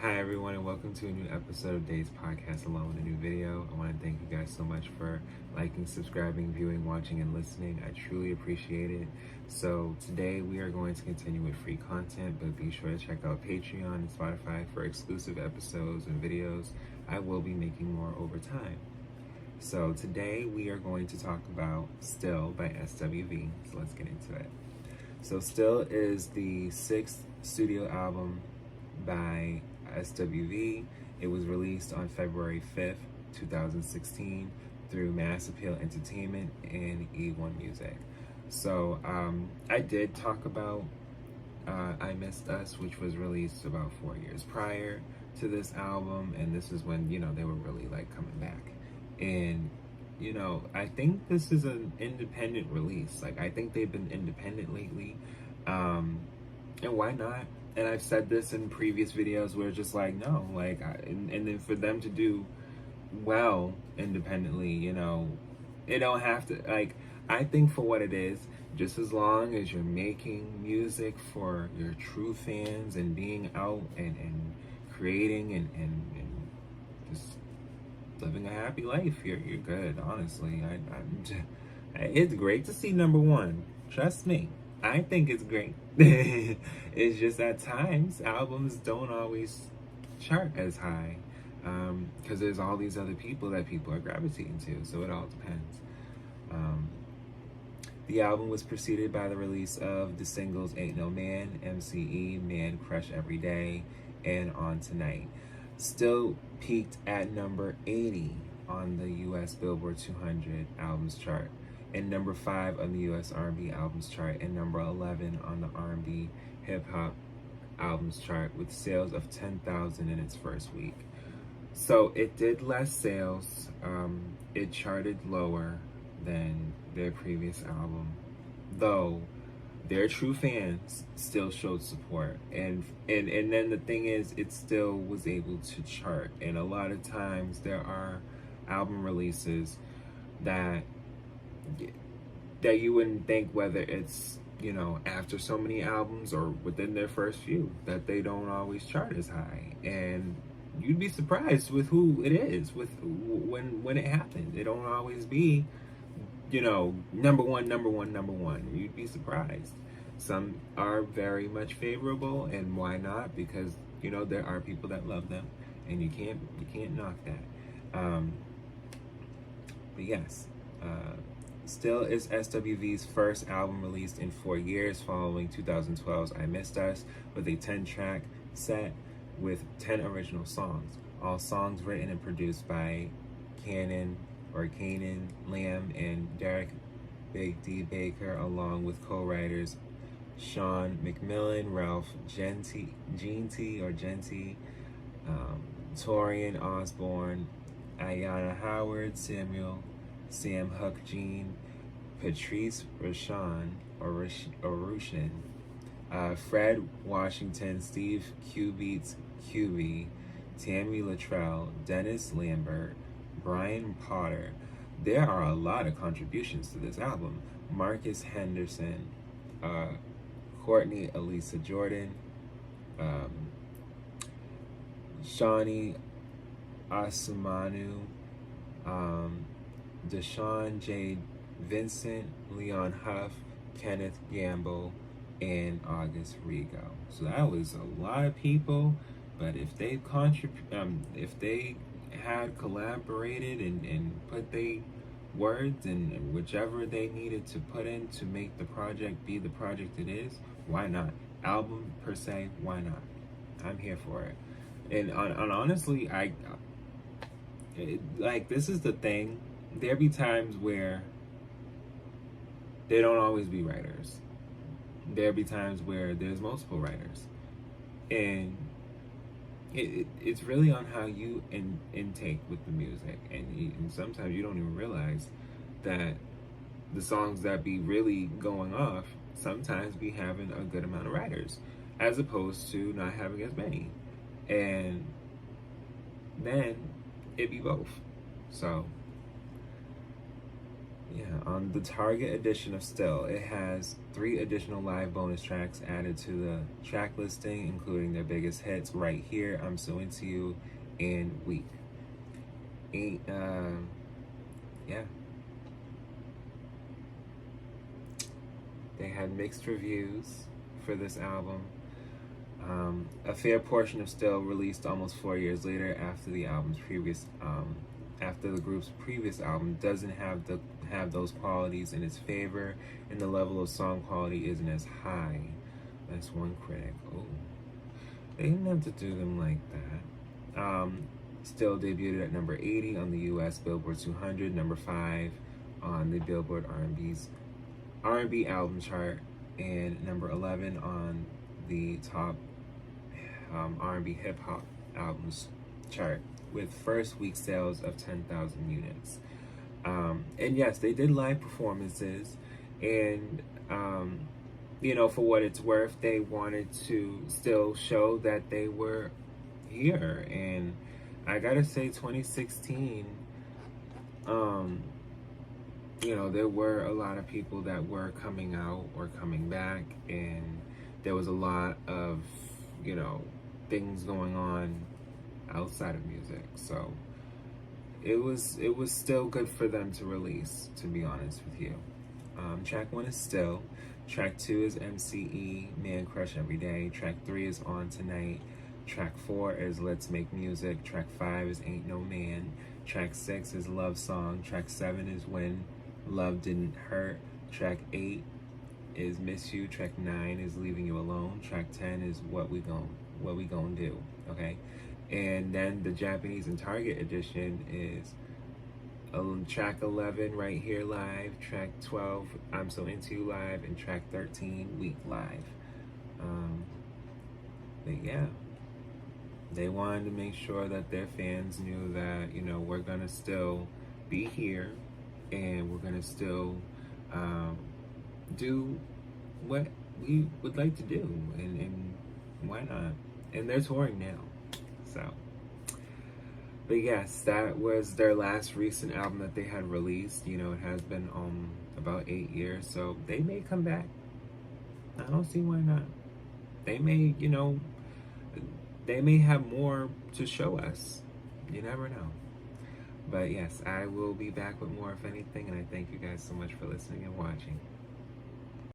Hi everyone, and welcome to a new episode of Days Podcast along with a new video. I want to thank you guys so much for liking, subscribing, viewing, watching, and listening. I truly appreciate it. So today we are going to continue with free content, but be sure to check out Patreon and Spotify for exclusive episodes and videos. I will be making more over time. So today we are going to talk about Still by SWV. So let's get into it. So Still is the sixth studio album by SWV. It was released on February 5th, 2016 through Mass Appeal Entertainment and E1 Music. So I did talk about I Missed Us, which was released about 4 years prior to this album, and this is when, they were really like coming back. And I think this is an independent release. Like, I think they've been independent lately. And why not? And I've said this in previous videos where it's just like, no, like, and then for them to do well independently, it don't have to, like, I think for what it is, just as long as you're making music for your true fans and being out and creating and just living a happy life, you're good, honestly. It's great to see number one. Trust me. I think it's great. It's just at times albums don't always chart as high because there's all these other people that people are gravitating to, so it all depends. The album was preceded by the release of the singles Ain't No Man, MCE, Man Crush Every Day, and On Tonight. Still peaked at number 80 on the US Billboard 200 albums chart, and number 5 on the US R&B albums chart, and number 11 on the R&B hip hop albums chart, with sales of 10,000 in its first week. So it did less sales. It charted lower than their previous album, though their true fans still showed support. And then the thing is, it still was able to chart. And a lot of times there are album releases that you wouldn't think, whether it's after so many albums or within their first few, that they don't always chart as high. And you'd be surprised with who it is, with when it happened. It don't always be number one. You'd be surprised. Some are very much favorable, and why not? Because there are people that love them, and you can't knock that. But yes, Still is SWV's first album released in 4 years, following 2012's I Missed Us, with a 10-track set with 10 original songs. All songs written and produced by Kanan Lamb and Derek Big D Baker, along with co-writers Sean McMillan, Ralph Genty, Torian Osborne, Ayana Howard, Sam Huck Jean, Patrice Rushan, Fred Washington, Steve Q-Beats QB, Tammy Luttrell, Dennis Lambert, Brian Potter. There are a lot of contributions to this album. Marcus Henderson, Courtney Elisa Jordan, Shawnee Asumanu, Deshaun J. Vincent, Leon Huff, Kenneth Gamble, and August Rigo. So that was a lot of people, but if they had collaborated and put their words and whichever they needed to put in to make the project be the project it is, why not? Album per se, why not? I'm here for it. And honestly, this is the thing. There be times where they don't always be writers. There be times where there's multiple writers. And it's really on how you intake with the music. And sometimes you don't even realize that the songs that be really going off sometimes be having a good amount of writers, as opposed to not having as many. And then it be both. So Yeah, on the Target edition of Still, it has 3 additional live bonus tracks added to the track listing, including their biggest hits, Right Here, I'm So Into You, and Weak. Yeah. They had mixed reviews for this album. A fair portion of Still released almost 4 years later after the group's previous album doesn't have those qualities in its favor, and the level of song quality isn't as high. That's one critic. Oh, they didn't have to do them like that. Still debuted at number 80 on the U.S. Billboard 200, number 5 on the Billboard R&B album chart, and number 11 on the top R&B hip hop albums chart, with first week sales of 10,000 units. And yes, they did live performances, and for what it's worth, they wanted to still show that they were here. And I gotta say, 2016, there were a lot of people that were coming out or coming back, and there was a lot of, things going on outside of music. So it was still good for them to release, to be honest with you. Track 1 is Still. Track 2 is MCE, Man Crush Every Day. Track 3 is On Tonight. Track 4 is Let's Make Music. Track 5 is Ain't No Man. Track 6 is Love Song. Track 7 is When Love Didn't Hurt. Track 8 is Miss You. Track 9 is Leaving You Alone. Track 10 is What We Gon' Do. Okay? And then the Japanese and Target edition is track 11, Right Here live, track 12, I'm So Into You live, and track 13, Weak live. But yeah, they wanted to make sure that their fans knew that, we're gonna still be here, and we're gonna still do what we would like to do, and why not? And they're touring now, so. But yes, that was their last recent album that they had released. It has been about 8 years, so they may come back. I don't see why not. They may, they may have more to show us. You never know. But yes, I will be back with more, if anything, and I thank you guys so much for listening and watching.